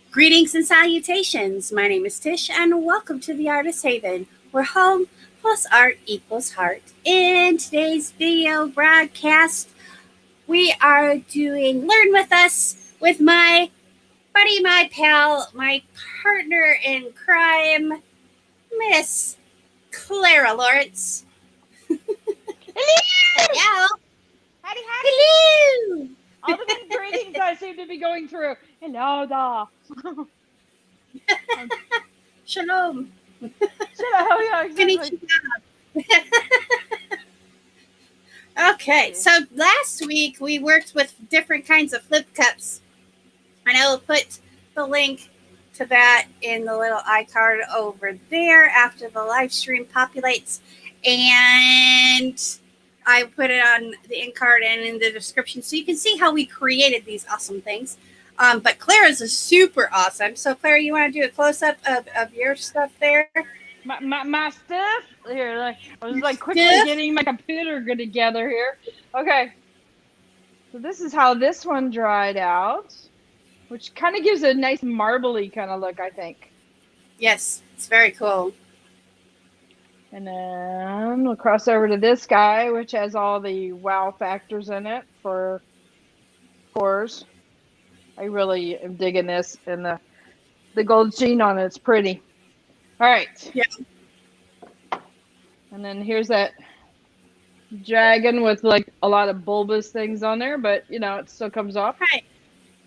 Greetings and salutations. My name is Tish, and welcome to the Artist Haven, where home plus art equals heart. In today's video broadcast, we are doing Learn With Us with my buddy, my pal, my partner in crime, Miss Clara Lawrence. Hello! Hello. Howdy, howdy! Hello. All the good greetings I seem to be going through. Hello, da. Shalom. Hello, yeah, exactly. Okay, so last week we worked with different kinds of flip cups, and I will put the link to that in the little iCard over there after the live stream populates, and I put it on the in card and in the description so you can see how we created these awesome things. But Clara's is super awesome. So Clara, you want to do a close up of your stuff there? My stuff here. I was quickly Stuff? getting my computer good together here. Okay. So this is how this one dried out, which kind of gives a nice marbly kind of look, I think. Yes, it's very cool. And then we'll cross over to this guy, which has all the wow factors in it for cores. I really am digging this, and the gold sheen on it's pretty. All right. Yeah. And then here's that dragon with a lot of bulbous things on there, but it still comes off. Right.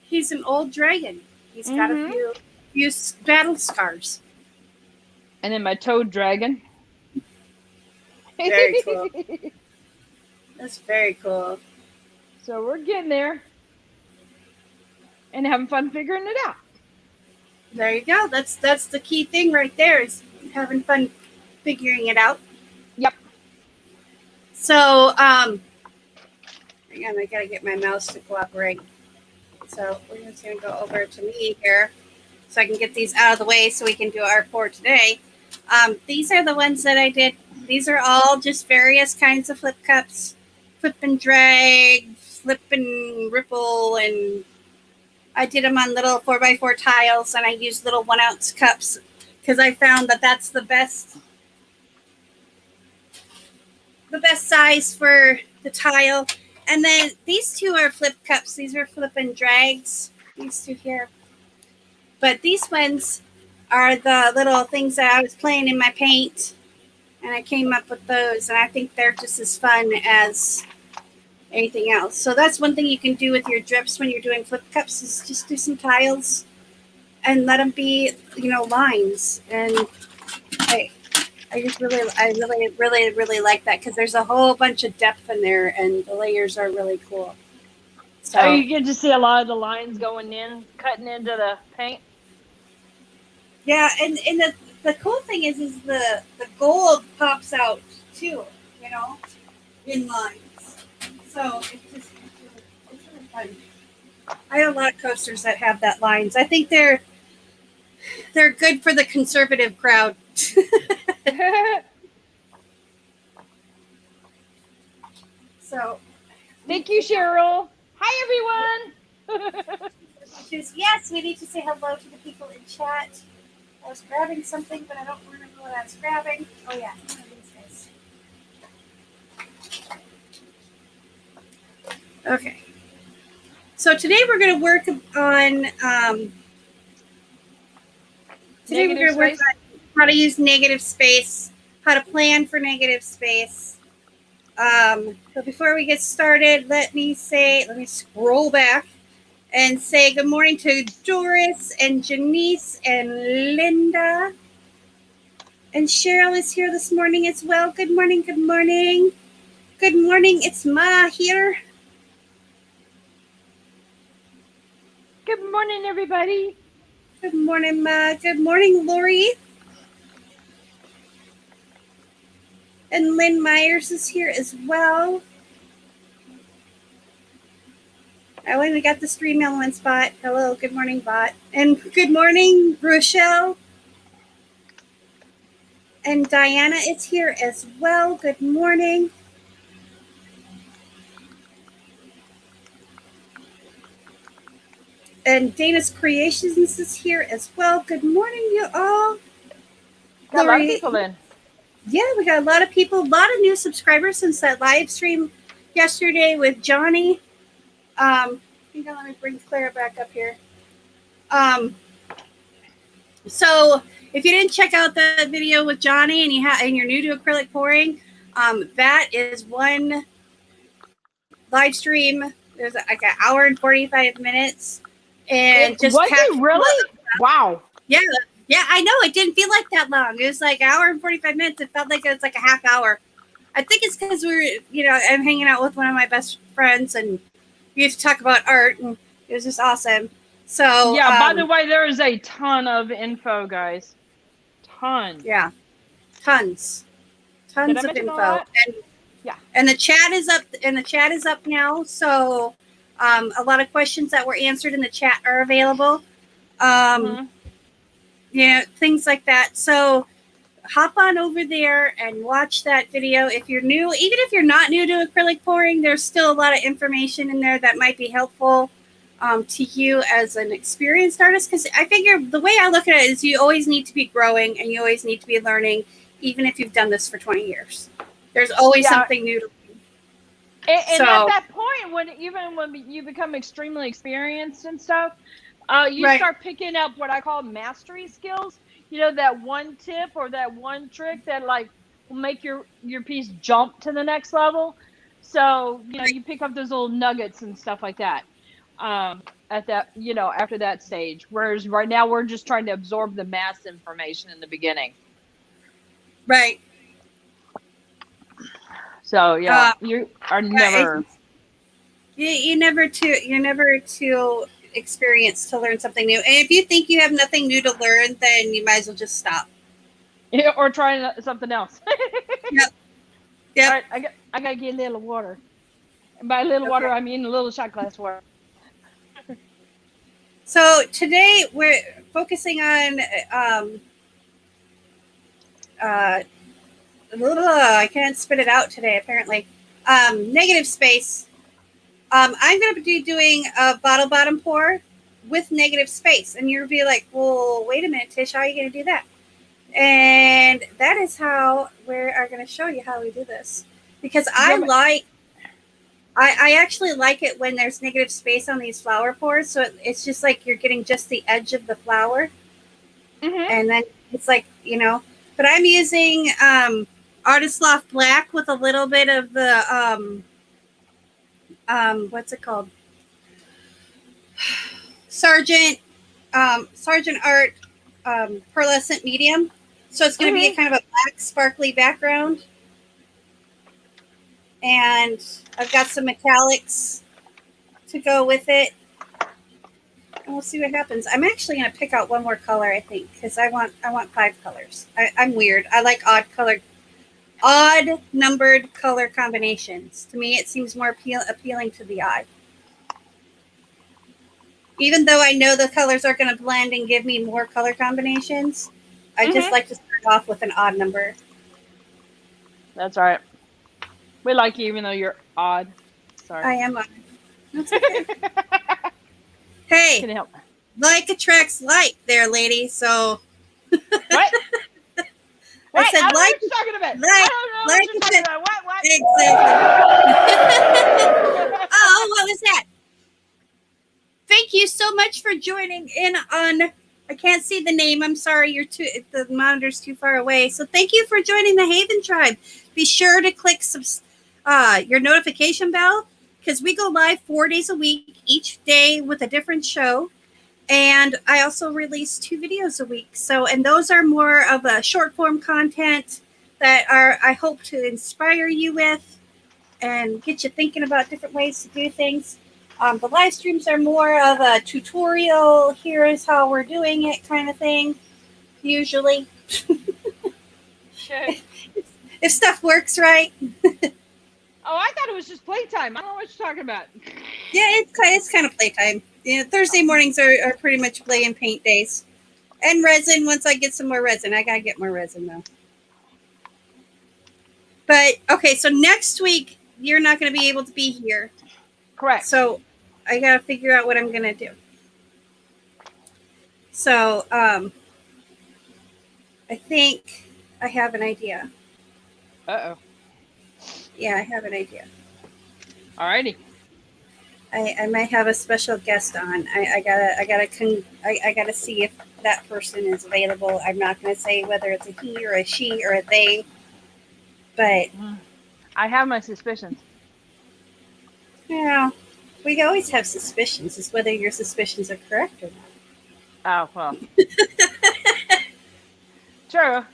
He's an old dragon. He's got a few battle scars. And then my toad dragon. Very cool. That's very cool. So we're getting there and having fun figuring it out. There you go. That's the key thing right there, is having fun figuring it out. Yep. So, hang on, I gotta get my mouse to cooperate. So we're just gonna go over to me here so I can get these out of the way so we can do our pour today. These are the ones that I did. These are all just various kinds of flip cups. Flip and drag, flip and ripple, and I did them on little 4x4 tiles, and I used little 1 ounce cups because I found that that's the best size for the tile. And then these two are flip cups. These are flip and drags, these two here. But these ones are the little things that I was playing in my paint, and I came up with those, and I think they're just as fun as anything else. So that's one thing you can do with your drips when you're doing flip cups, is just do some tiles and let them be, lines. And I really like that because there's a whole bunch of depth in there, and the layers are really cool. So you get to see a lot of the lines going in, cutting into the paint. Yeah, and the cool thing is the gold pops out too, in lines. So it's really fun. I have a lot of coasters that have that lines. I think they're good for the conservative crowd. So thank you, Cheryl. Hi, everyone. Yes, we need to say hello to the people in chat. I was grabbing something, but I don't remember what I was grabbing. Oh, yeah. One of these guys. Okay. So today we're going to work on how to use negative space, how to plan for negative space. But before we get started, let me scroll back and say good morning to Doris and Janice and Linda. And Cheryl is here this morning as well. Good morning, good morning. Good morning, it's Ma here. Good morning, everybody. Good morning, Ma. Good morning, Lori. And Lynn Myers is here as well. I only got the Stream Element bot. Hello, good morning, bot. And good morning, Rochelle. And Diana is here as well. Good morning. And Dana's Creations is here as well. Good morning, you all. Got a lot of people in. Yeah, we got a lot of people, a lot of new subscribers since that live stream yesterday with Johnny. Hang on, let me bring Clara back up here. So if you didn't check out the video with Johnny and you're new to acrylic pouring, that is one live stream. There's like an hour and 45 minutes, and Was it really? Wow. Yeah, I know. It didn't feel like that long. It was like an hour and 45 minutes. It felt like it was like a half hour. I think it's because I'm hanging out with one of my best friends, and we used to talk about art, and it was just awesome. So yeah, by the way, there is a ton of info, guys. Tons. Yeah, tons of info. And the chat is up. And the chat is up now. So a lot of questions that were answered in the chat are available. Things like that. So hop on over there and watch that video. If you're new, even if you're not new to acrylic pouring, there's still a lot of information in there that might be helpful to you as an experienced artist. Because I figure the way I look at it is you always need to be growing and you always need to be learning, even if you've done this for 20 years. There's always something new to learn. And at that point, when you become extremely experienced and stuff, you start picking up what I call mastery skills. That one tip or that one trick that will make your piece jump to the next level. So you pick up those little nuggets and stuff like that. At that after that stage. Whereas right now we're just trying to absorb the mass information in the beginning. Right. So you are never. You're never too experienced to learn something new. And if you think you have nothing new to learn, then you might as well just stop. Yeah, or try something else. Yep. All right, I gotta get a little water. And by a little water, I mean a little shot glass water. So today we're focusing on I can't spit it out today, apparently. Negative space. I'm going to be doing a bottle bottom pour with negative space. And you'll be like, well, wait a minute, Tish, how are you going to do that? And that is how we are going to show you how we do this. Because I actually like it when there's negative space on these flower pours. So it's just like you're getting just the edge of the flower. Mm-hmm. And then it's like, but I'm using Artist Loft Black with a little bit of the, what's it called? Sargent Art Pearlescent Medium. So it's going to be a kind of a black sparkly background. And I've got some metallics to go with it. And we'll see what happens. I'm actually going to pick out one more color, I think, because I want 5 colors. I'm weird. I like odd numbered color combinations. To me, it seems more appealing to the eye. Even though I know the colors are going to blend and give me more color combinations, I just like to start off with an odd number. That's all right. We like you even though you're odd. Sorry. I am odd. That's okay. Hey, Can you help? Like attracts like there, lady. So what? I said I don't know like what you're talking about. Like, I don't know what you're talking about. What? Exactly. Oh, what was that? Thank you so much for joining in on. I can't see the name. I'm sorry. The monitor's too far away. So thank you for joining the Haven Tribe. Be sure to click your notification bell because we go live 4 days a week, each day with a different show. And I also release 2 videos a week. And those are more of a short form content that I hope to inspire you with and get you thinking about different ways to do things. The live streams are more of a tutorial. Here is how we're doing it kind of thing, usually. Sure. If stuff works right. Oh, I thought it was just playtime. I don't know what you're talking about. Yeah, it's kind of playtime. Thursday mornings are pretty much play and paint days. And resin, once I get some more resin. I got to get more resin, though. But, okay, so next week, you're not going to be able to be here. Correct. So I got to figure out what I'm going to do. So I think I have an idea. Uh-oh. Yeah, I have an idea. Alrighty. I might have a special guest on. I gotta see if that person is available. I'm not gonna say whether it's a he or a she or a they, but I have my suspicions. yeah, we always have suspicions. It's whether your suspicions are correct or not. Oh, well. True.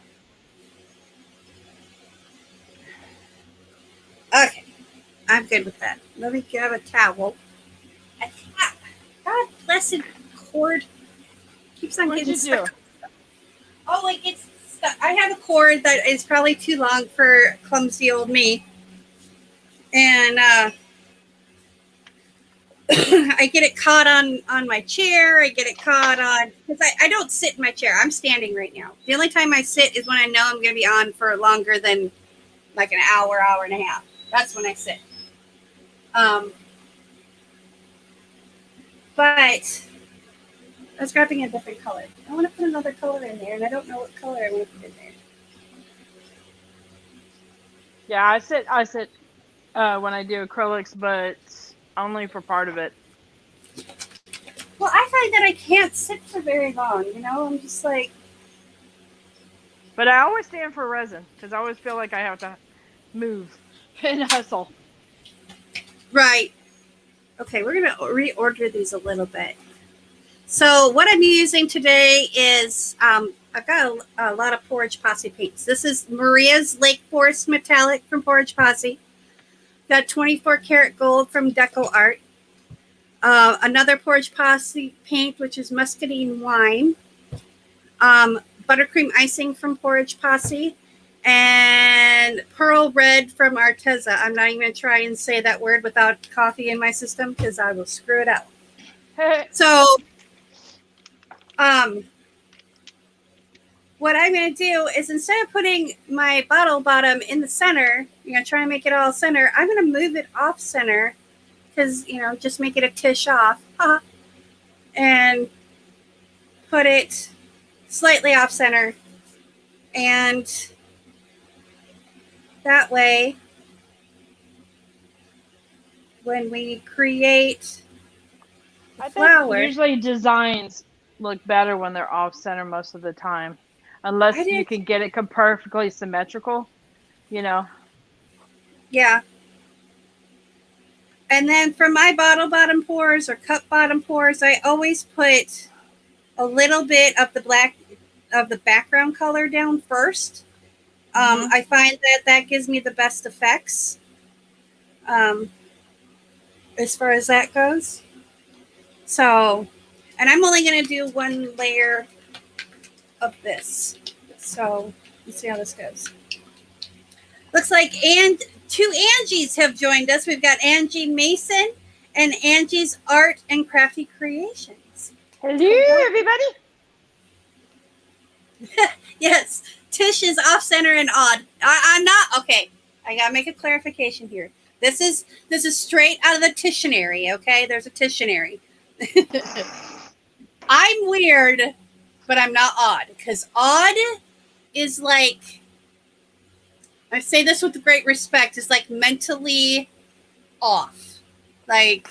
Okay, I'm good with that. Let me grab a towel. God blessed cord keeps on What'd getting you do? stuck. Oh, like it's stuck. I have a cord that is probably too long for clumsy old me, and I get it caught on my chair. I get it caught on because I don't sit in my chair. I'm standing right now. The only time I sit is when I know I'm going to be on for longer than like an hour, hour and a half. That's when I sit. But I was grabbing a different color. I want to put another color in there, and I don't know what color I want to put in there. Yeah, I sit when I do acrylics, but only for part of it. Well, I find that I can't sit for very long. You know, I'm just like. But I always stand for resin because I always feel like I have to move and hustle. Right. Okay, we're going to reorder these a little bit. So what I'm using today is I've got a lot of Porridge Posse paints. This is Maria's Lake Forest Metallic from Porridge Posse. Got 24 karat gold from Deco Art. Another Porridge Posse paint, which is Muscadine Wine. Buttercream Icing from Porridge Posse. And Pearl Red from Arteza. I'm not even going to try and say that word without coffee in my system because I will screw it up. So what I'm going to do is instead of putting my bottle bottom in the center, try and make it all center, I'm going to move it off center because, just make it a Tish off and put it slightly off center. And that way, when we create I flower, think usually designs look better when they're off center most of the time, unless you can get it perfectly symmetrical, Yeah. And then for my bottle bottom pours or cup bottom pours, I always put a little bit of the background color down first. I find that gives me the best effects as far as that goes. So, and I'm only going to do one layer of this. So let's see how this goes. Looks like two Angies have joined us. We've got Angie Mason and Angie's Art and Crafty Creations. Hello, everybody. Yes, Tish is off center and odd. I'm not okay. I gotta make a clarification here. This is straight out of the Tissionary. Okay, there's a Tissionary. I'm weird, but I'm not odd because odd is like, I say this with great respect, is like mentally off. Like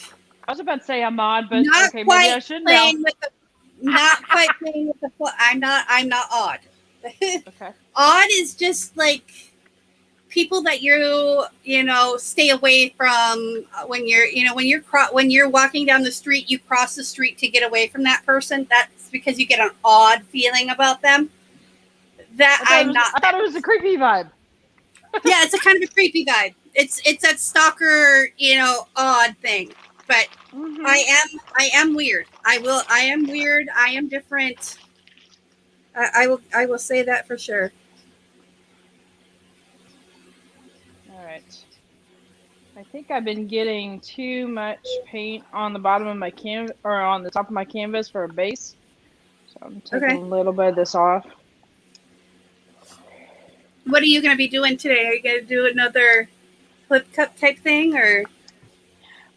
I was about to say I'm odd, but not okay, quite maybe I should know. Not quite playing with the. I'm not odd. Okay. Odd is just like people that stay away from when you're walking down the street. You cross the street to get away from that person. That's because you get an odd feeling about them. I thought it was a creepy vibe. Yeah, it's a kind of a creepy vibe. It's that stalker, odd thing. But I am weird. I am weird. I am different. I will say that for sure. All right. I think I've been getting too much paint on the bottom of my canvas or on the top of my canvas for a base. So I'm taking a little bit of this off. What are you going to be doing today? Are you going to do another flip cup type thing or?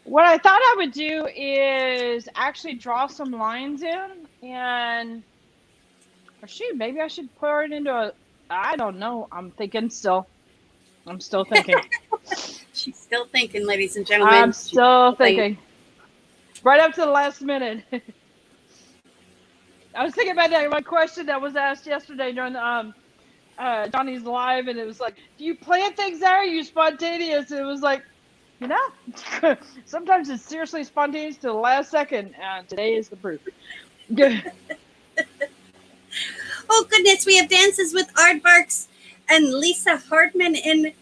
What I thought I would do is actually draw some lines in, and or shoot, maybe I should pour it into a. I don't know. I'm still thinking. She's still thinking, ladies and I'm gentlemen. still thinking. Right up to the last minute. I was thinking about that one question that was asked yesterday during Johnny's live, and it was like, "Do you plan things there? Or are you spontaneous?" And it was like, you know, sometimes it's seriously spontaneous to the last second, and today is the proof. Oh goodness, we have dances with Aardvarks and Lisa Hardman in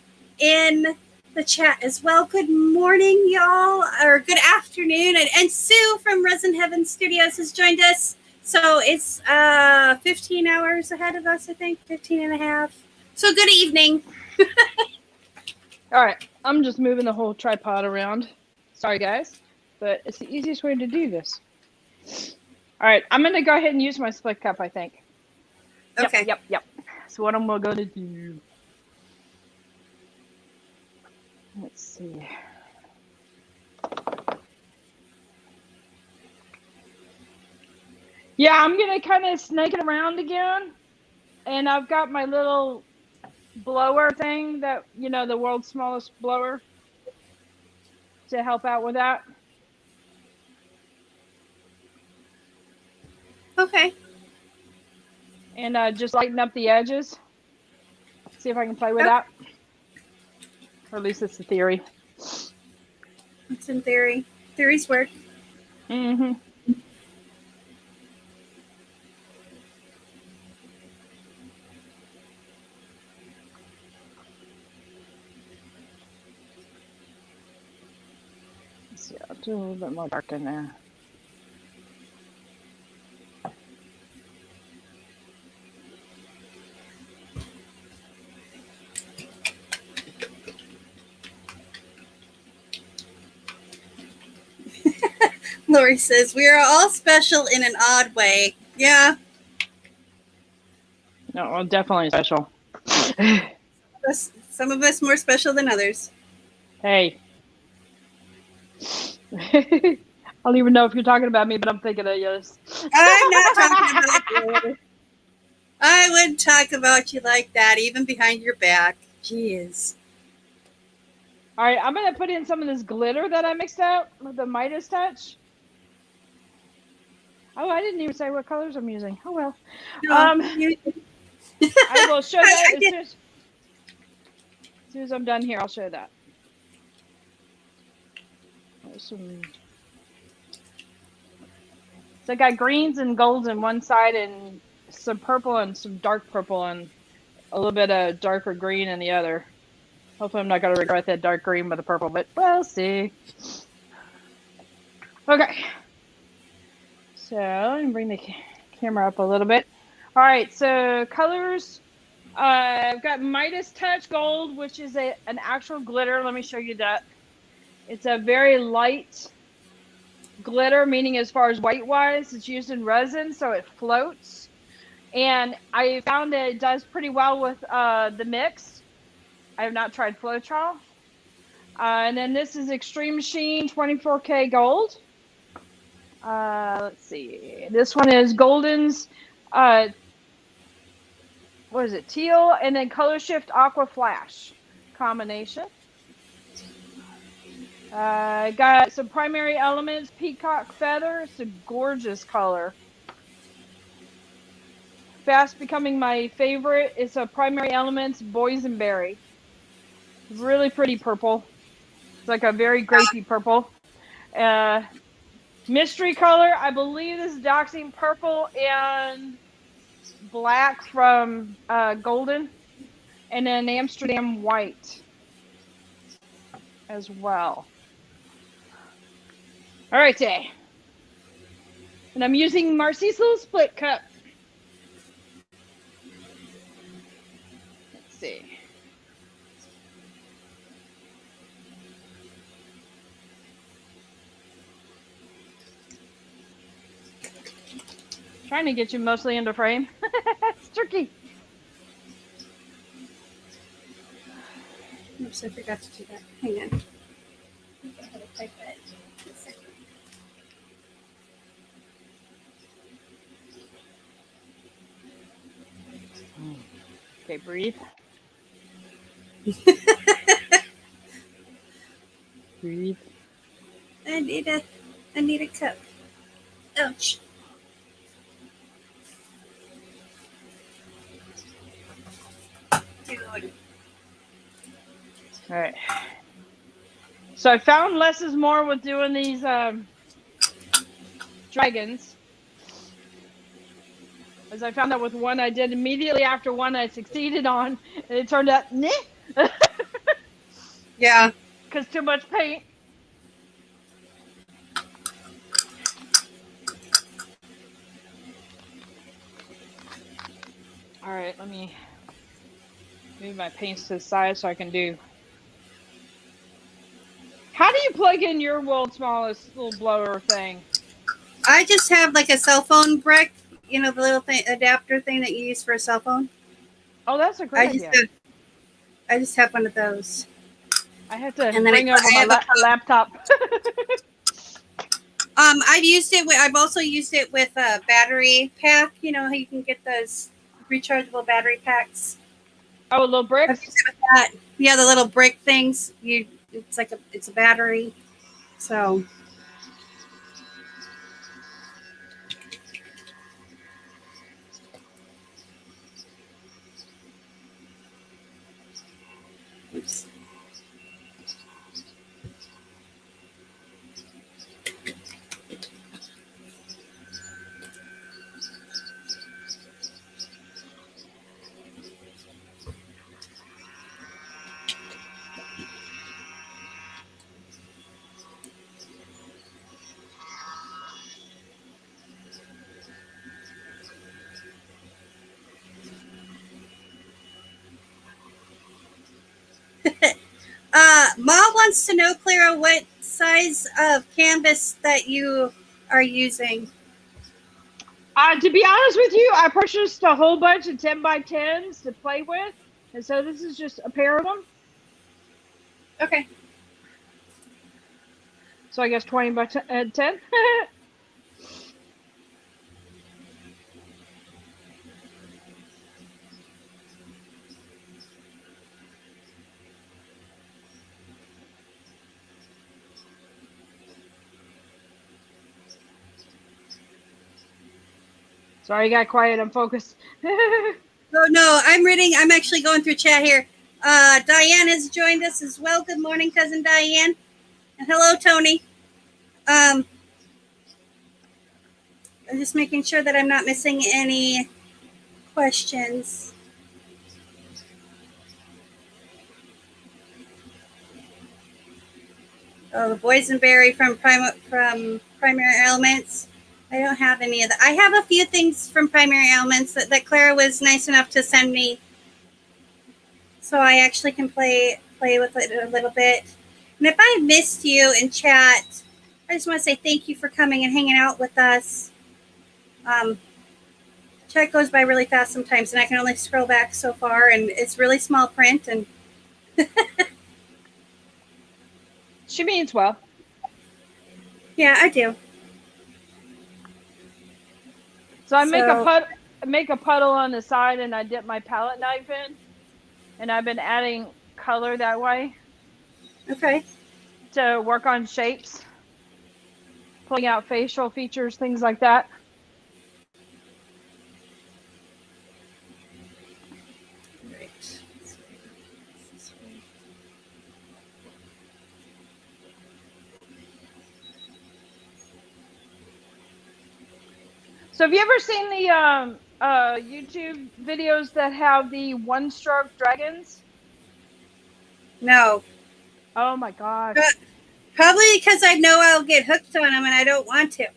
the chat as well. Good morning, y'all, or good afternoon. And Sue from Resin Heaven Studios has joined us. So it's 15 hours ahead of us, I think, 15 and a half. So good evening. All right, I'm just moving the whole tripod around. Sorry, guys, but it's the easiest way to do this. All right, I'm going to go ahead and use my split cup, I think. Okay. Yep. So what I'm going to do. Let's see. Yeah, I'm going to kind of snake it around again. And I've got my little blower thing that, the world's smallest blower to help out with that. Okay. And just lighten up the edges. See if I can play with that. Or at least it's the theory. It's in theory. Theories work. Mm-hmm. Let's see, I'll do a little bit more dark in there. Lori says, we are all special in an odd way. Yeah. No, well, definitely special. Some of us more special than others. Hey. I don't even know if you're talking about me, but I'm thinking of yours. I'm not talking about you. I wouldn't talk about you like that, even behind your back. Jeez. All right, I'm going to put in some of this glitter that I mixed out with the Midas touch. Oh, I didn't even say what colors I'm using. Oh, well. No, I will show that as soon as I'm done here. I'll show that. So I got greens and golds on one side and some purple and some dark purple and a little bit of darker green in the other. Hopefully I'm not going to regret that dark green with the purple, but we'll see. Okay. So let me bring the camera up a little bit. All right, so colors. I've got Midas Touch Gold, which is an actual glitter. Let me show you that. It's a very light glitter, meaning as far as weight-wise, it's used in resin, so it floats. And I found that it does pretty well with the mix. I have not tried Floetrol. And then this is Extreme Sheen 24K Gold. Let's see. This one is Golden's, what is it, teal, and then Color Shift Aqua Flash combination. Got some primary elements, Peacock Feather. It's a gorgeous color. Fast becoming my favorite. It's a primary elements, Boysenberry. Really pretty purple. It's like a very grapey purple. Mystery color, I believe this is Doxine Purple and Black from Golden. And then Amsterdam White as well. All right, and I'm using Marcy's little split cup. Let's see. Trying to get you mostly into frame. It's tricky. Oops, I forgot to do that. Hang on. type it. Okay, breathe. Breathe. I need a cup. Ouch. Dude. All right. So I found less is more with doing these dragons. As I found out with one I did immediately after one I succeeded on, and it turned out, nah, Yeah. because too much paint. All right, let me move my paints to the side so I can do. How do you plug in your world's smallest little blower thing? I just have like a cell phone brick, you know, the little thing adapter thing that you use for a cell phone. Oh, that's a great idea. I just have one of those. I have to And then bring over I my have laptop. I've used it with. I've also used it with a battery pack. You know how you can get those rechargeable battery packs. Oh, little I've bricks. used it with that. Yeah, the little brick things. It's a battery. So. Oops. Ma wants to know, Clara, what size of canvas that you are using. To be honest with you, I purchased a whole bunch of 10 by 10s to play with. And so this is just a pair of them. Okay. So I guess 20 by 10. Sorry, got quiet. I'm focused. Oh no, I'm reading. I'm actually going through chat here. Diane has joined us as well. Good morning, cousin Diane, and hello, Tony. I'm just making sure that I'm not missing any questions. Oh, the boysenberry from Primary Elements. I don't have any of that. I have a few things from Primary Elements that Clara was nice enough to send me, so I actually can play with it a little bit. And if I missed you in chat, I just want to say thank you for coming and hanging out with us. Chat goes by really fast sometimes, and I can only scroll back so far, and it's really small print. And She means well. yeah, I do. So I make a puddle on the side, and I dip my palette knife in, and I've been adding color that way. Okay. To work on shapes, pulling out facial features, things like that. Right. So have you ever seen the YouTube videos that have the one-stroke dragons? No. Oh my gosh. Probably because I know I'll get hooked on them and I don't want to.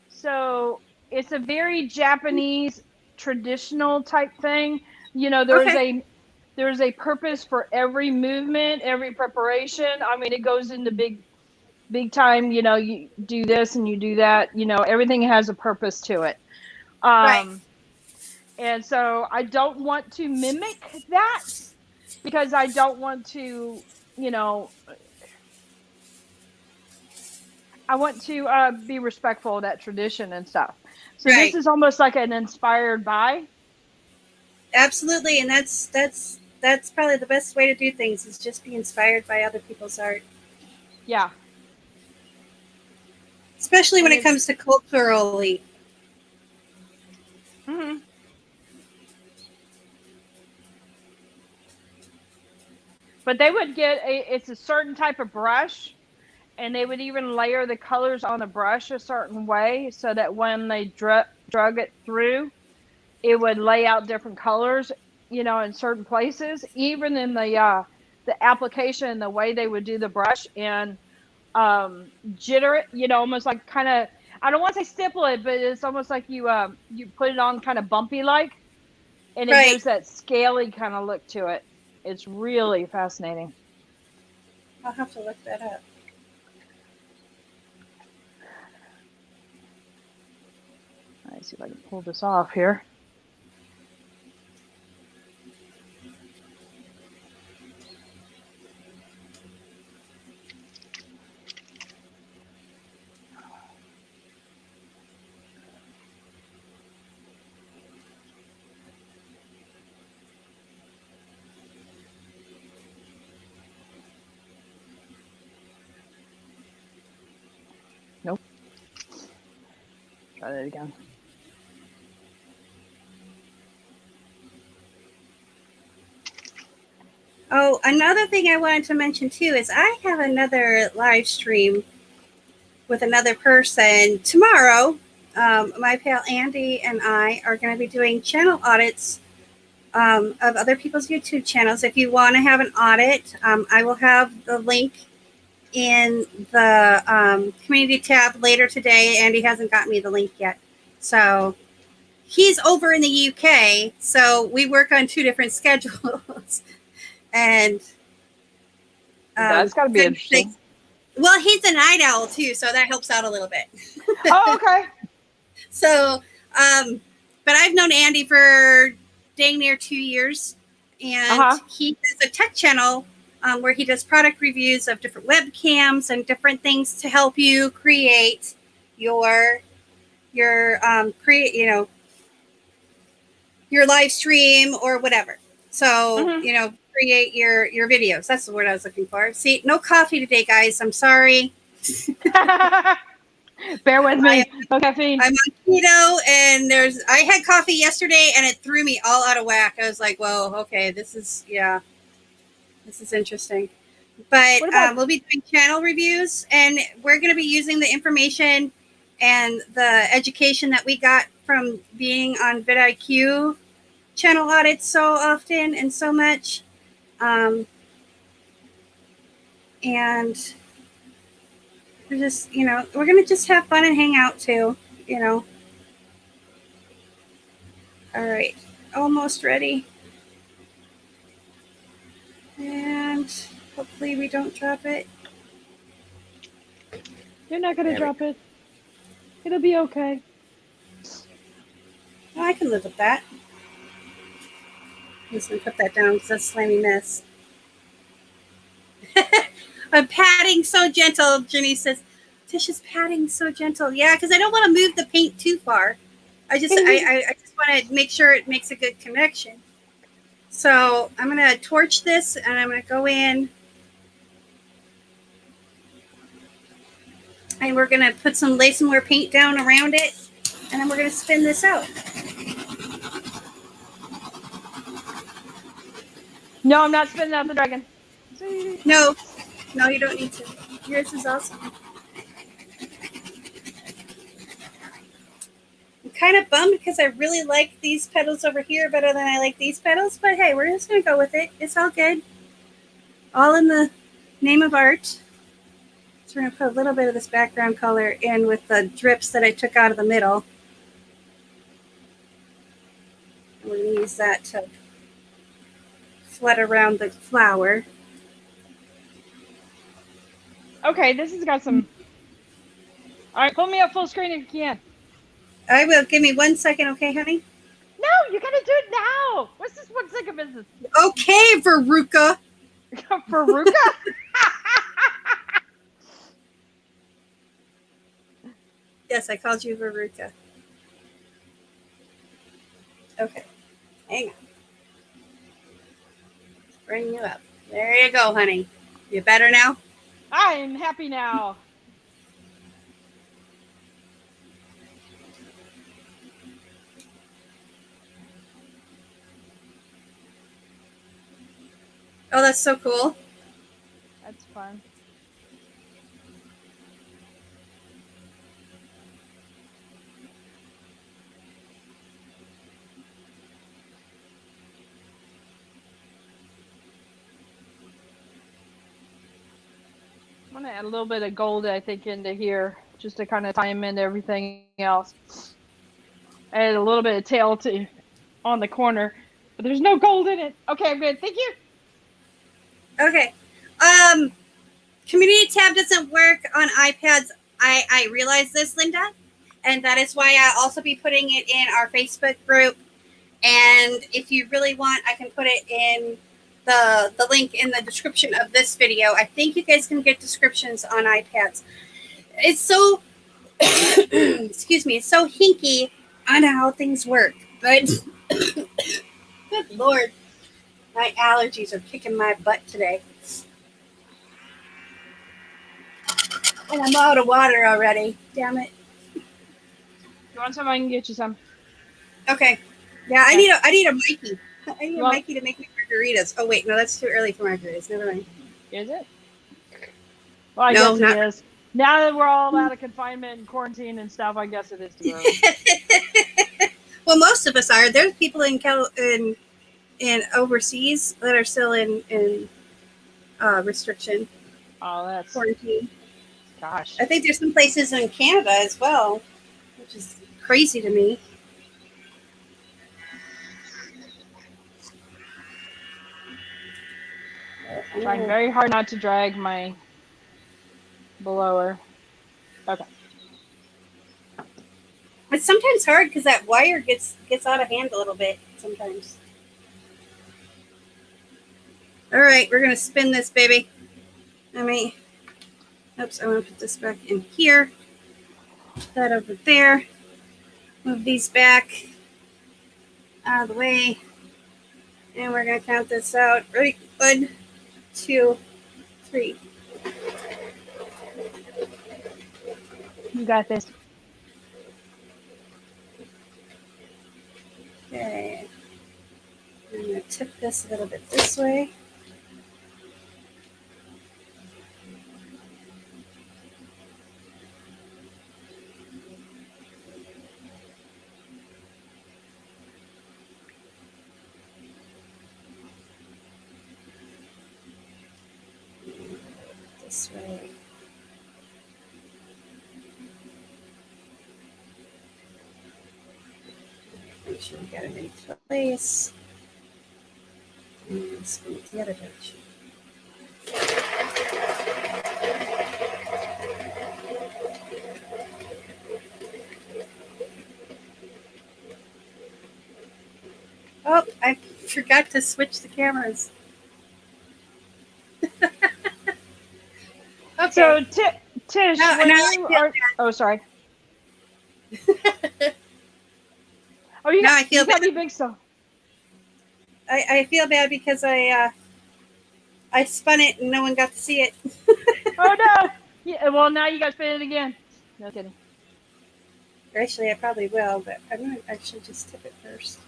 So it's a very Japanese traditional type thing. You know, there's a purpose for every movement, every preparation. I mean, it goes into big time, you know, you do this and you do that, you know, everything has a purpose to it. Right. And so I don't want to mimic that because I don't want to you know, I want to be respectful of that tradition and stuff. So this Right. is almost like an inspired by. Absolutely, and that's probably the best way to do things is just be inspired by other people's art, Yeah. especially when And it it's, comes to culturally. mm-hmm. But they would get it's a certain type of brush, and they would even layer the colors on the brush a certain way so that when they drug it through, it would lay out different colors, in certain places, even in the application, the way they would do the brush and jitter it, almost like kind of, I don't want to say stipple it, but it's almost like you put it on kind of bumpy like, and it Right. gives that scaly kind of look to it. It's really fascinating. I'll have to look that up. Let's see if I can pull this off here. Nope. Try that again. Oh, another thing I wanted to mention too is I have another live stream with another person tomorrow. My pal Andy and I are going to be doing channel audits of other people's YouTube channels. If you want to have an audit, I will have the link in the community tab later today. Andy hasn't got me the link yet. So he's over in the UK. So we work on two different schedules. And That's got to be interesting. well, he's a night owl too. So that helps out a little bit. Oh, okay. So, but I've known Andy for dang near 2 years, and he has a tech channel where he does product reviews of different webcams and different things to help you create your create your live stream or whatever. So create your videos. That's the word I was looking for. See, no coffee today, guys. I'm sorry. Bear with me. No caffeine. I'm on keto, and I had coffee yesterday, and it threw me all out of whack. I was like, "Whoa, okay, this is interesting." But we'll be doing channel reviews, and we're going to be using the information and the education that we got from being on vidIQ channel audits so often and so much, and we're just we're going to just have fun and hang out too. All right, almost ready. And hopefully we don't drop it. You're not going to drop it. It'll be okay. Oh, I can live with that. I'm just going to put that down because that's a slimy mess. I'm patting so gentle, Jenny says. Tish is patting so gentle. Yeah, because I don't want to move the paint too far. I just want to make sure it makes a good connection. So I'm going to torch this, and I'm going to go in, and we're going to lay some more paint down around it, and then we're going to spin this out. No, I'm not spinning out the dragon. No, you don't need to. Yours is awesome. I'm kind of bummed because I really like these petals over here better than I like these petals, but hey, we're just going to go with it. It's all good. All in the name of art. So we're going to put a little bit of this background color in with the drips that I took out of the middle. And we're going to use that to flood around the flower. Okay, this has got some... All right, pull me up full screen if you can. I will. Give me 1 second, okay, honey? No, you got to do it now. What's this 1 second business? Okay, Veruca. Veruca? Yes, I called you Veruca. Okay, hang on. Bring you up. There you go, honey. You better now? I'm happy now. Oh, that's so cool. That's fun. I'm going to add a little bit of gold, I think, into here just to kind of tie him into everything else. Add a little bit of tail to on the corner, but there's no gold in it. Okay, I'm good. Thank you. Okay. Community tab doesn't work on iPads. I realize this, Linda, and that is why I'll also be putting it in our Facebook group. And if you really want, I can put it in the link in the description of this video. I think you guys can get descriptions on iPads. It's so excuse me, it's so hinky on how things work. But good Lord, my allergies are kicking my butt today. And I'm out of water already. Damn it. You want some? I can get you some. Okay. Yeah, I Okay. need a Mikey. I need a Well- Mikey to make me margaritas. Oh wait, no, that's too early for margaritas. Never mind. Is it? Well, I No, guess not- it is. Now that we're all out of confinement and quarantine and stuff, I guess it is too early. Well, most of us are. There's people in overseas that are still in restriction Oh, that's quarantine. gosh. I think there's some places in Canada as well, which is crazy to me. Trying very hard not to drag my blower. Okay. It's sometimes hard because that wire gets out of hand a little bit sometimes. All right, we're gonna spin this baby. Oops, I'm gonna put this back in here. That over there. Move these back out of the way. And we're gonna count this out. Ready? 1, 2, 3. You got this. Okay. I'm gonna tip this a little bit this way. This way. Make sure we got it in place. And spin it the other direction. Oh, I forgot to switch the cameras. Okay. So, Tish, Now- when now I you feel are. bad. Oh, sorry. Oh, you Now got, I feel you got bad. me big stuff. I feel bad because I spun it and no one got to see it. Oh, no. Yeah, well, now you got to spin it again. No kidding. Actually, I probably will, but I'm gonna actually just tip it first.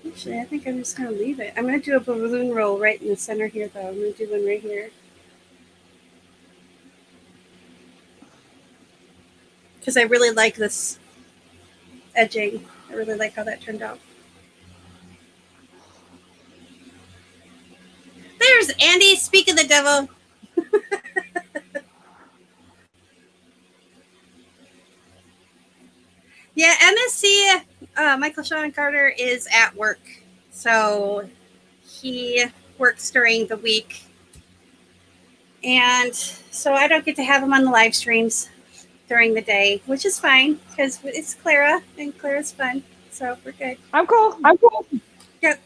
Actually, I think I'm just gonna leave it. I'm gonna do a balloon roll right in the center here, though. I'm gonna do one right here. Because I really like this edging. I really like how that turned out. There's Andy, speak of the devil. Yeah, MSC, Michael Sean Carter is at work. So he works during the week. And so I don't get to have them on the live streams during the day, which is fine because it's Clara and Clara's fun. So we're good. I'm cool. Yep.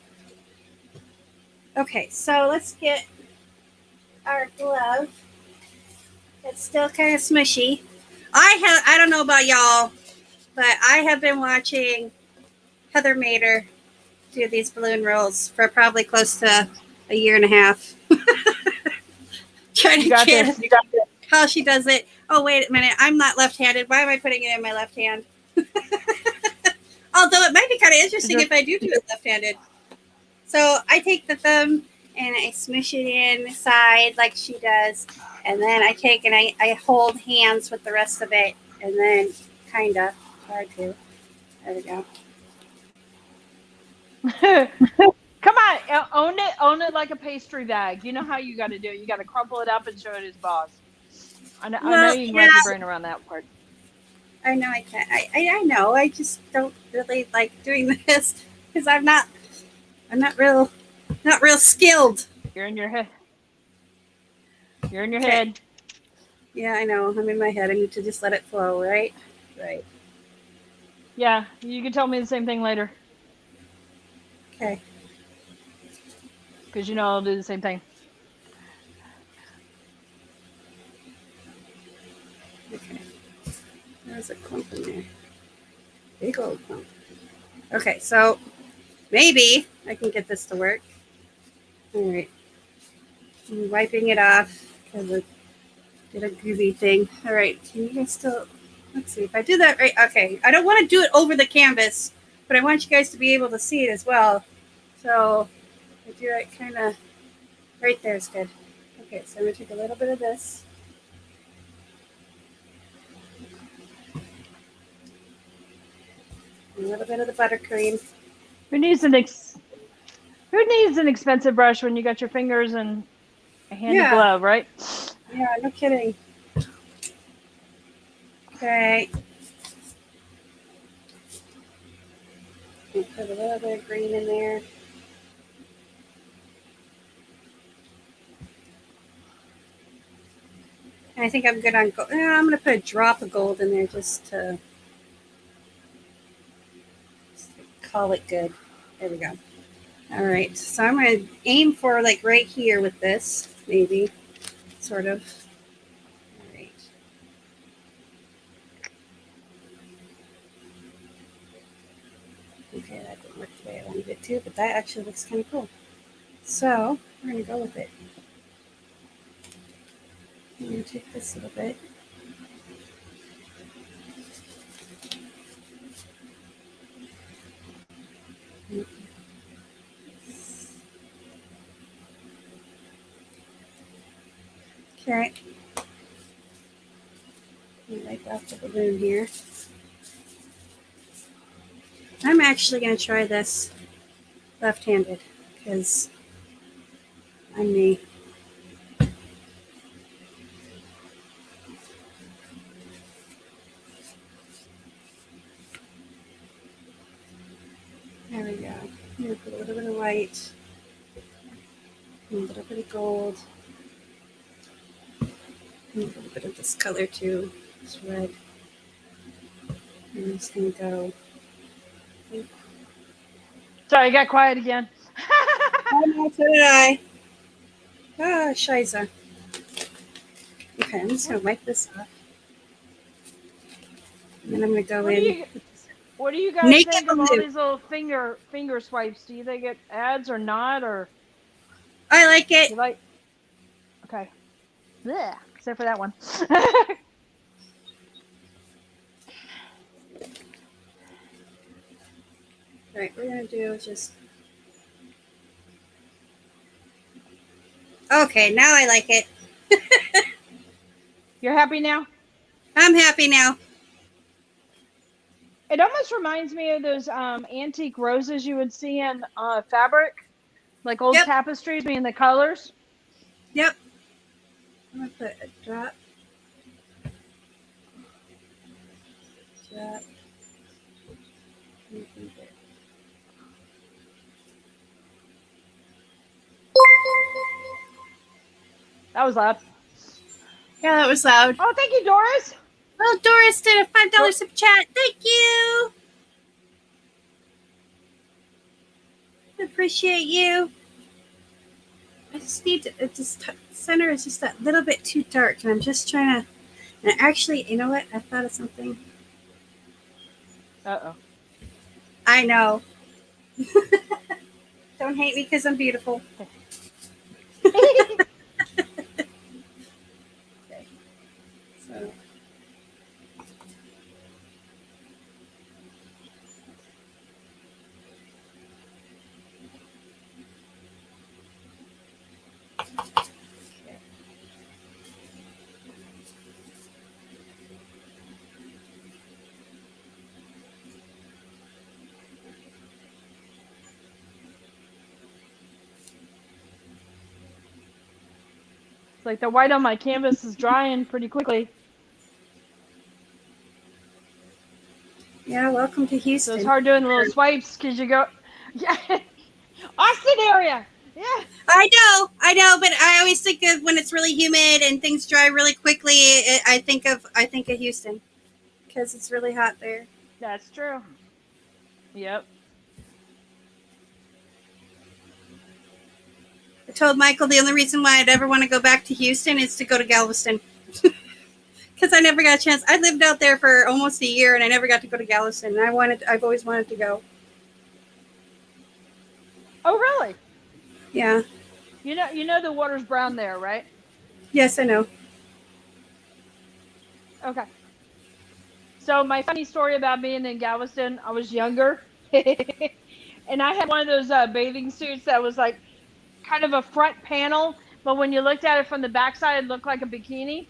Okay, so let's get our glove. It's still kind of smushy. I don't know about y'all, but I have been watching Heather Mater do these balloon rolls for probably close to a year and a half. Trying You to got get this. You got this. how she does it. Oh, wait a minute. I'm not left-handed. Why am I putting it in my left hand? Although it might be kind of interesting if I do it left-handed. So I take the thumb and I smush it inside like she does. And then I take and I hold hands with the rest of it. And then kind of hard to. There we go. Come on, own it like a pastry bag. You know how you got to do it. You got to crumple it up and show it as boss. I know Well, you can yeah, wrap your brain around that part. I know I can. I know. I just don't really like doing this because I'm not real skilled. You're in your head. You're in your Okay. head. Yeah, I know. I'm in my head. I need to just let it flow, right? Right. Yeah, you can tell me the same thing later Okay. because you know I'll do the same thing. Okay. There's a clump in there. Big old clump. Okay, so maybe I can get this to work. All right. I'm wiping it off because it did a groovy thing. All right. Can you guys still? Let's see if I do that right. Okay. I don't want to do it over the canvas, but I want you guys to be able to see it as well. So I do it kind of right there is good. Okay, so I'm gonna take a little bit of this. A little bit of the buttercream. Who needs an expensive brush when you got your fingers and a handy Yeah, glove, right? yeah, no kidding. Okay. Put a little bit of green in there. And I think I'm good on gold. I'm going to put a drop of gold in there just to call it good. There we go. All right. So I'm going to aim for like right here with this, maybe, sort of. All right. Okay, that didn't work the way I wanted it to, but that actually looks kind of cool. So we're going to go with it. I'm going to take this little bit. Okay. Wipe off the balloon here. I'm actually going to try this left-handed because I'm me. There we go. I'm going to put a little bit of white, and a little bit of gold, and a little bit of this color too. It's red. I'm just going to go. Sorry, I got quiet again. Oh no, so did I. Ah, shiza. Okay, I'm just going to wipe this off. And then I'm going to go in. What do you guys Naked think of all balloon. these little finger swipes? Do you think it adds or not, or I like it. you like? Okay. Yeah, except for that one. All right, we're going to do just. Okay, now I like it. You're happy now? I'm happy now. It almost reminds me of those antique roses you would see in fabric, like old Yep, tapestries, being the colors. yep. I'm going to put a drop. Drop. That was loud. Yeah, that was loud. Oh, thank you, Doris. Well, Doris did a $5 super chat. Thank you. Appreciate you. I just need to, it just center is just that little bit too dark, and I'm just trying to. And actually, you know what? I thought of something. Uh-oh. I know. Don't hate me because I'm beautiful. Okay. So. It's like the white on my canvas is drying pretty quickly. Yeah, welcome to Houston. So it's hard doing little swipes because you go, yeah, Austin area. Yeah. I know, but I always think of when it's really humid and things dry really quickly. I think of Houston because it's really hot there. That's true. Yep. I told Michael the only reason why I'd ever want to go back to Houston is to go to Galveston. Because I never got a chance. I lived out there for almost a year and I never got to go to Galveston. And I've always wanted to go. Oh, really? Yeah. You know the water's brown there, right? Yes, I know. Okay. So my funny story about being in Galveston, I was younger, and I had one of those bathing suits that was like kind of a front panel, but when you looked at it from the backside, it looked like a bikini.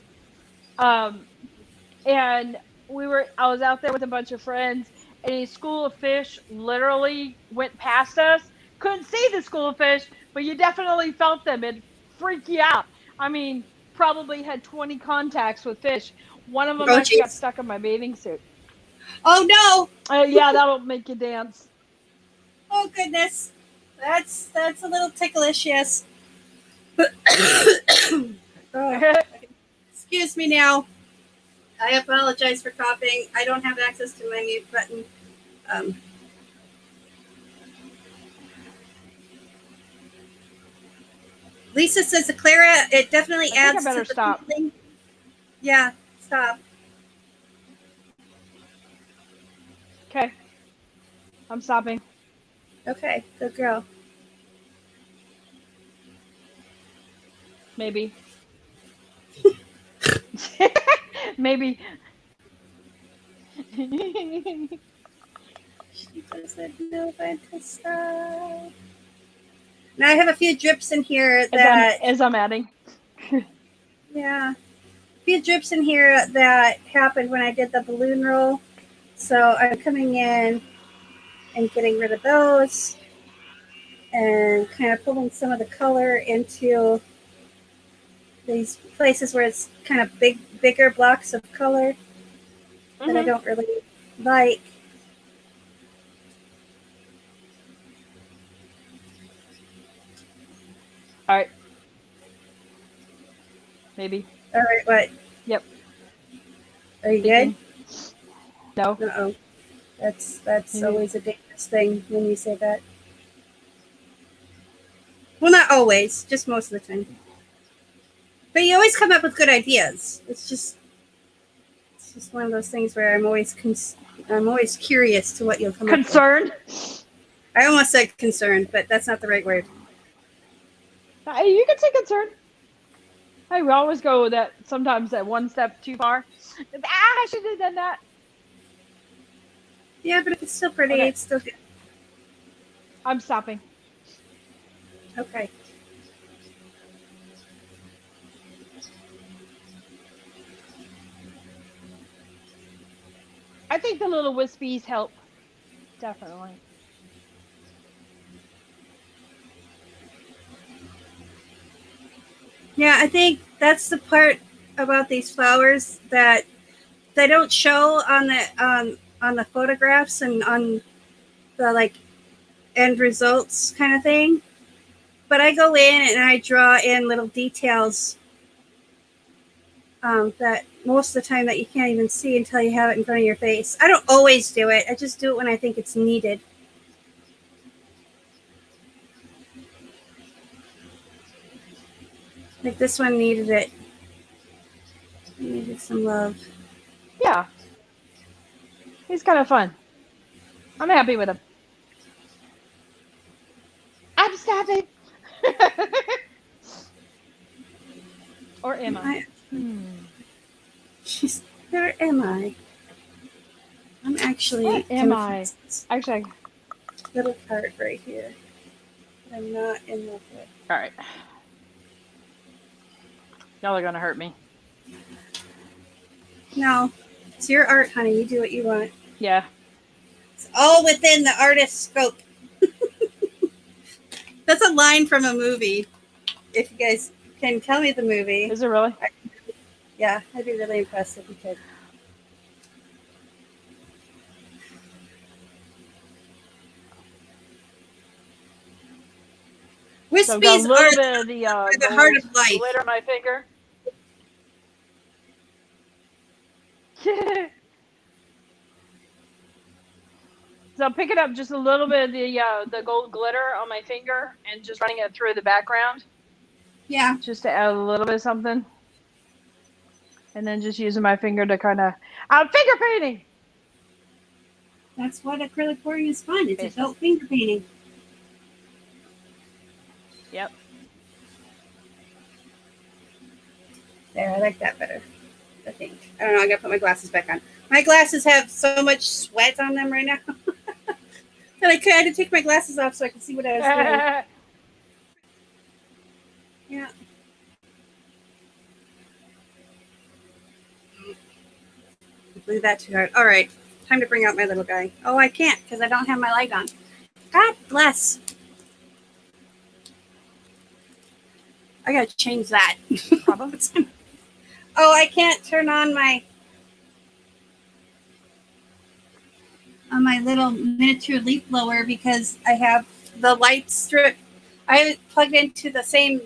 And I was out there with a bunch of friends, and a school of fish literally went past us. Couldn't see the school of fish, but you definitely felt them. It freaked you out. I mean, probably had 20 contacts with fish. One of them actually got stuck in my bathing suit. Oh no! Yeah, that'll make you dance. Oh goodness, that's a little ticklish, yes. Oh, excuse me now. I apologize for coughing. I don't have access to my mute button. Lisa says the Clara, it definitely adds I better to the stop. feeling. Yeah, stop. Okay. I'm stopping. Okay, good girl. Maybe. Maybe. She doesn't know when to stop. Now I have a few drips in here that as I'm adding. Yeah. A few drips in here that happened when I did the balloon roll. So I'm coming in and getting rid of those and kind of pulling some of the color into these places where it's kind of bigger blocks of color that I don't really like. All right. Maybe. All right, what? Yep. Are you good? No. Uh-oh. That's always a dangerous thing when you say that. Well, not always, just most of the time. But you always come up with good ideas. It's just one of those things where I'm always curious to what you'll come up with. Concerned? I almost said concerned, but that's not the right word. You can say concerned. I always go with that, sometimes that one step too far. I should have done that. Yeah, but if it's still pretty, it's still good. I'm stopping. Okay. I think the little wispies help. Definitely. Yeah, I think that's the part about these flowers that they don't show on the photographs and on the like end results kind of thing. But I go in and I draw in little details that most of the time that you can't even see until you have it in front of your face. I don't always do it. I just do it when I think it's needed. Like this one needed it. It needed some love. Yeah. He's kind of fun. I'm happy with him. I'm stopping. Or am I? Where am I? I'm actually. Where am I? Actually, little part right here. I'm not in love with. All right. Y'all are gonna hurt me. No, it's your art, honey. You do what you want. Yeah. It's all within the artist's scope. That's a line from a movie. If you guys can tell me the movie. Is it really? Yeah, I'd be really impressed if you could. So I've got a little are bit of the heart of life. Glitter on my finger. So I'm picking up just a little bit of the gold glitter on my finger and just running it through the background. Yeah. Just to add a little bit of something. And then just using my finger to kind of... I'm finger painting! That's what acrylic pouring is fun. It's adult finger painting. Yep. There, I like that better. I think. I don't know. I gotta put my glasses back on. My glasses have so much sweat on them right now that I had to take my glasses off so I could see what I was doing. Yeah. Blew that too hard. All right. Time to bring out my little guy. Oh, I can't because I don't have my light on. God bless. I gotta change that. Oh, I can't turn on my little miniature leaf blower because I have the light strip. I have it plugged into the same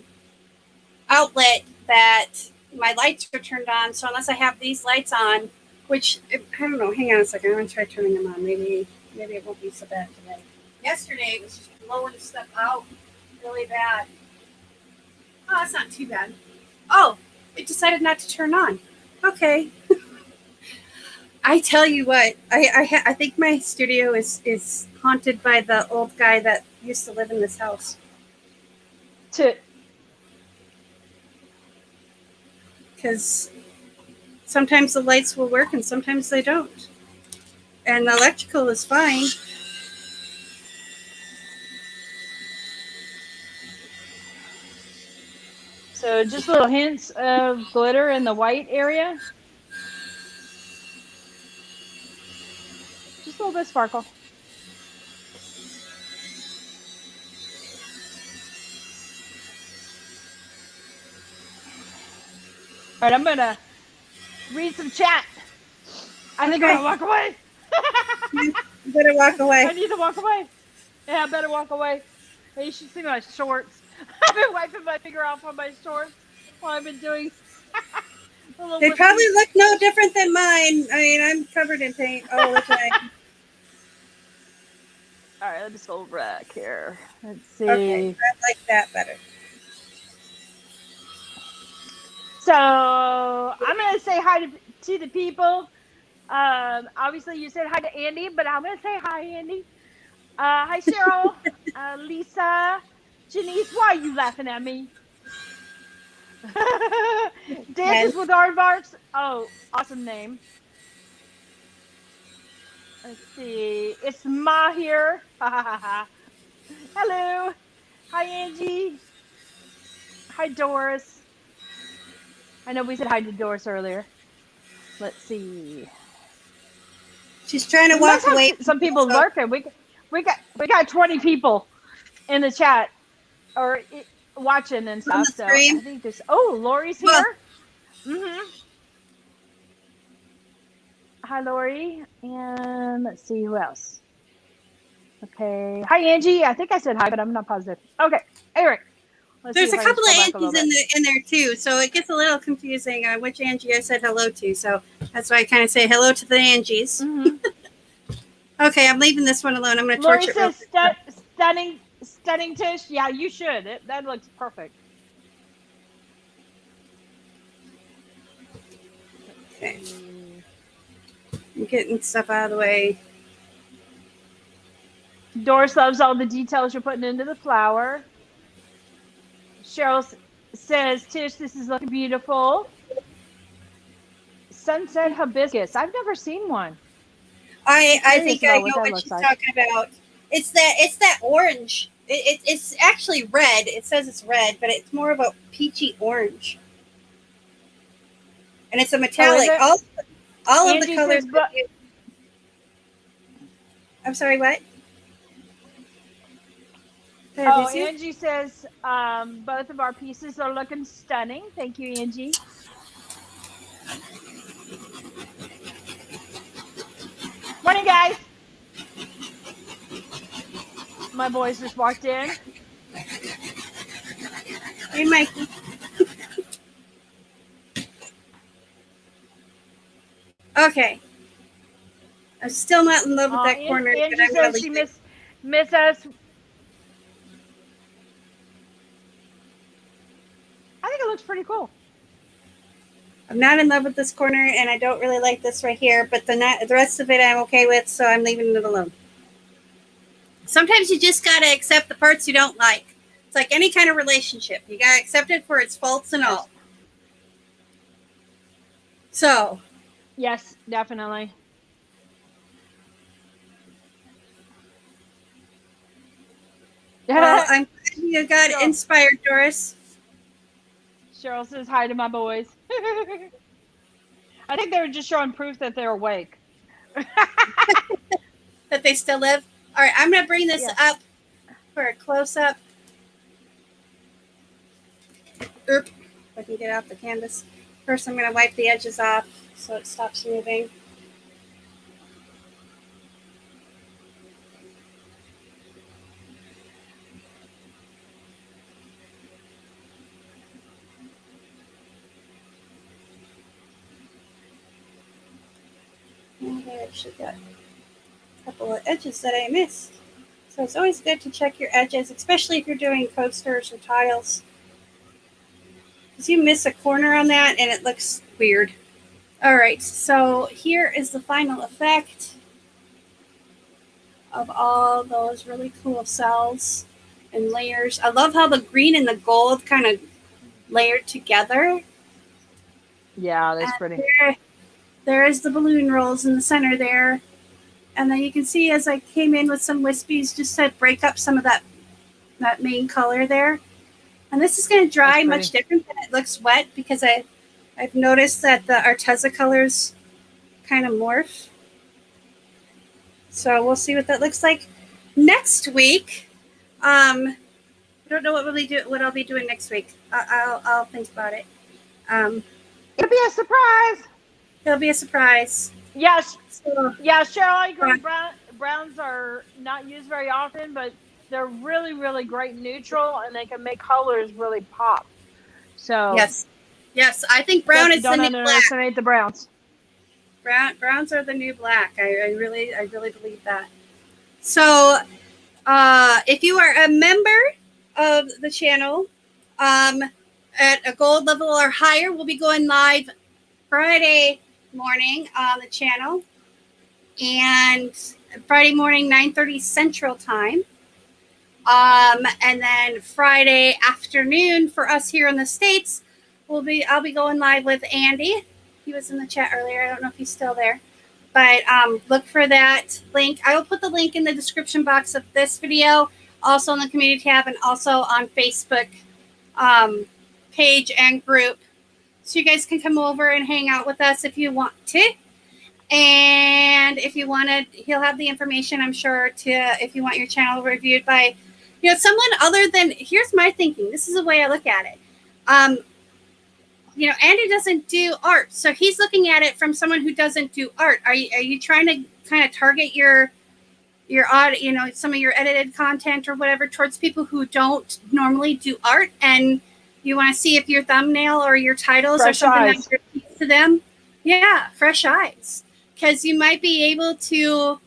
outlet that my lights are turned on. So unless I have these lights on, which I don't know, hang on a second. I'm gonna try turning them on. Maybe it won't be so bad today. Yesterday it was just blowing stuff out really bad. Oh, that's not too bad. Oh, it decided not to turn on. Okay. I tell you what, I think my studio is haunted by the old guy that used to live in this house. Because sometimes the lights will work and sometimes they don't. And the electrical is fine. So just little hints of glitter in the white area. Just a little bit of sparkle. All right, I'm going to read some chat. I think I'm going to walk away. You better walk away. I need to walk away. Yeah, I better walk away. Hey, you should see my shorts. I've been wiping my finger off on my shorts while I've been doing... They probably look no different than mine. I mean, I'm covered in paint all the time. All right, let me scroll back here. Let's see. Okay, I like that better. So I'm going to say hi to the people. Obviously, you said hi to Andy, but I'm going to say hi, Andy. Hi, Cheryl, Lisa, Janice. Why are you laughing at me? Dances with Aardvarks. Oh, awesome name. Let's see. It's Ma here. Hello. Hi, Angie. Hi, Doris. I know we said hi to Doris earlier. Let's see. She's trying to walk away. Some people lurking. We got 20 people in the chat or watching and stuff. So I think this. Oh, Lori's here. Hi, Lori. And let's see who else. Okay. Hi, Angie. I think I said hi, but I'm not positive. Okay. Eric. Let's There's see a if I can couple of scroll back a little Angies bit. in there too, so it gets a little confusing on which Angie I said hello to. So that's why I kind of say hello to the Angies. Mm-hmm. Okay, I'm leaving this one alone. I'm going to torch Lori it real says, quick. stunning Tish. Yeah, you should. That looks perfect. Okay. I'm getting stuff out of the way. Doris loves all the details you're putting into the flower. Cheryl says, Tish, this is looking beautiful. Sunset hibiscus. I've never seen one. I think Curious I about what know that what looks she's like. talking about. It's that orange. It's actually red. It says it's red, but it's more of a peachy orange. And it's a Oh, is metallic. it? All of the Angie colors. says, but I'm sorry, what? oh, Angie says, both of our pieces are looking stunning. Thank you, Angie. Morning, guys. My boys just walked in. Hey, Mikey. Okay. I'm still not in love with that corner, but Angie I'm going says to she leave it. miss us. I think it looks pretty cool. I'm not in love with this corner, and I don't really like this right here, but the rest of it I'm okay with, so I'm leaving it alone. Sometimes you just got to accept the parts you don't like. It's like any kind of relationship. You got to accept it for its faults and all. So. Yes, definitely. Well, I'm glad you got inspired, Doris. Cheryl says hi to my boys. I think they were just showing proof that they're awake. That they still live. All right, I'm going to bring this up for a close-up. Oop, if I can get off the canvas. First, I'm going to wipe the edges off so it stops moving. And I actually got a couple of edges that I missed. So it's always good to check your edges, especially if you're doing coasters or tiles. Because you miss a corner on that and it looks weird. All right, so here is the final effect of all those really cool cells and layers. I love how the green and the gold kind of layered together. Yeah, that's pretty. There is the balloon rolls in the center there. And then you can see as I came in with some wispies just to break up some of that main color there. And this is going to dry much different than it looks wet because I've noticed that the Arteza colors kind of morph. So we'll see what that looks like next week. I don't know what I'll be doing next week. I'll think about it. It'll be a surprise. It'll be a surprise. Yes. So, yeah, Cheryl, I agree. Browns are not used very often, but they're really, really great neutral, and they can make colors really pop. So yes, I think brown is the new black. Don't underestimate the browns. Browns are the new black. I really believe that. So, if you are a member of the channel, at a gold level or higher, we'll be going live Friday morning on the channel, and Friday morning 9:30 Central Time. And then Friday afternoon for us here in the States, I'll be going live with Andy. He was in the chat earlier. I don't know if he's still there, but look for that link. I will put the link in the description box of this video, also in the community tab, and also on Facebook page and group. So you guys can come over and hang out with us if you want to. And if you wanted, he'll have the information, I'm sure, if you want your channel reviewed by someone other than, here's my thinking. This is the way I look at it. Andy doesn't do art, so he's looking at it from someone who doesn't do art. Are you trying to kind of target your some of your edited content or whatever towards people who don't normally do art, and you want to see if your thumbnail or your titles Fresh are something eyes. that repeats to them. Yeah, fresh eyes, because you might be able to,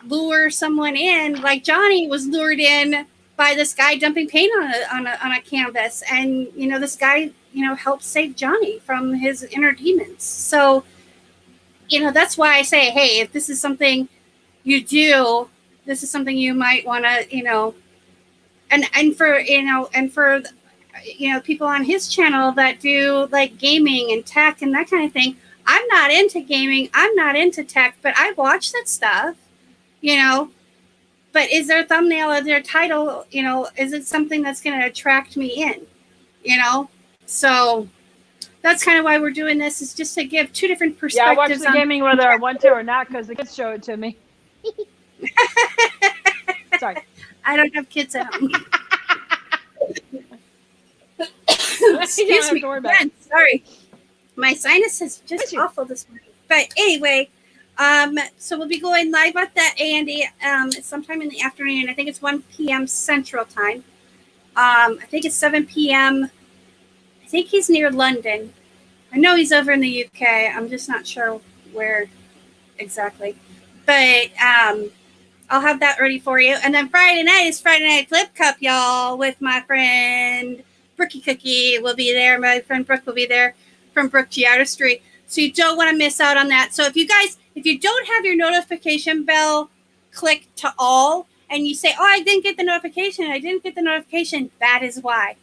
lure someone in, like Johnny was lured in by this guy dumping paint on a canvas, and this guy helped save Johnny from his inner demons. So that's why I say, hey, if this is something you do, this is something you might want to, and for people on his channel that do like gaming and tech and that kind of thing. I'm not into gaming, I'm not into tech, but I watch that stuff, but is their thumbnail or their title, is it something that's going to attract me in, so that's kind of why we're doing this, is just to give two different Yeah, I watch perspectives the gaming whether I want to or not because the kids show it to me. Sorry. I don't have kids at home. Excuse Excuse me. Again, sorry. My sinus is just awful this morning. But anyway, so we'll be going live at that A&D sometime in the afternoon. I think it's 1 p.m. Central Time. I think it's 7 p.m. I think he's near London. I know he's over in the UK. I'm just not sure where exactly. But I'll have that ready for you. And then Friday night is Friday Night Flip Cup, y'all, with my friend Brookie Cookie will be there. My friend Brooke will be there from Brooke Geartistry. So you don't want to miss out on that. So if you don't have your notification bell clicked to all, and you say, oh, I didn't get the notification, that is why.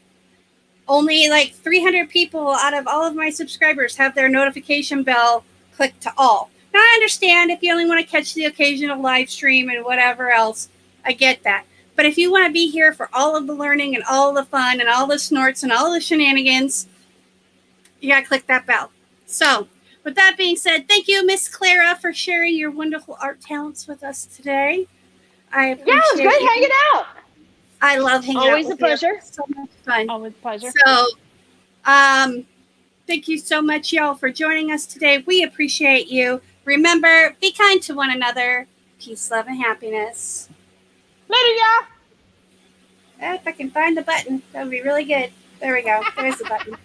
Only like 300 people out of all of my subscribers have their notification bell clicked to all. Now, I understand if you only want to catch the occasional live stream and whatever else, I get that. But if you want to be here for all of the learning and all the fun and all the snorts and all the shenanigans, you got to click that bell. So, with that being said, thank you, Miss Clara, for sharing your wonderful art talents with us today. I appreciate it was great hanging out. I love hanging Always out. Always a pleasure. You. So much fun. Always a pleasure. So, thank you so much, y'all, for joining us today. We appreciate you. Remember, be kind to one another. Peace, love, and happiness. Later, y'all. If I can find the button, that would be really good. There we go. There's the button.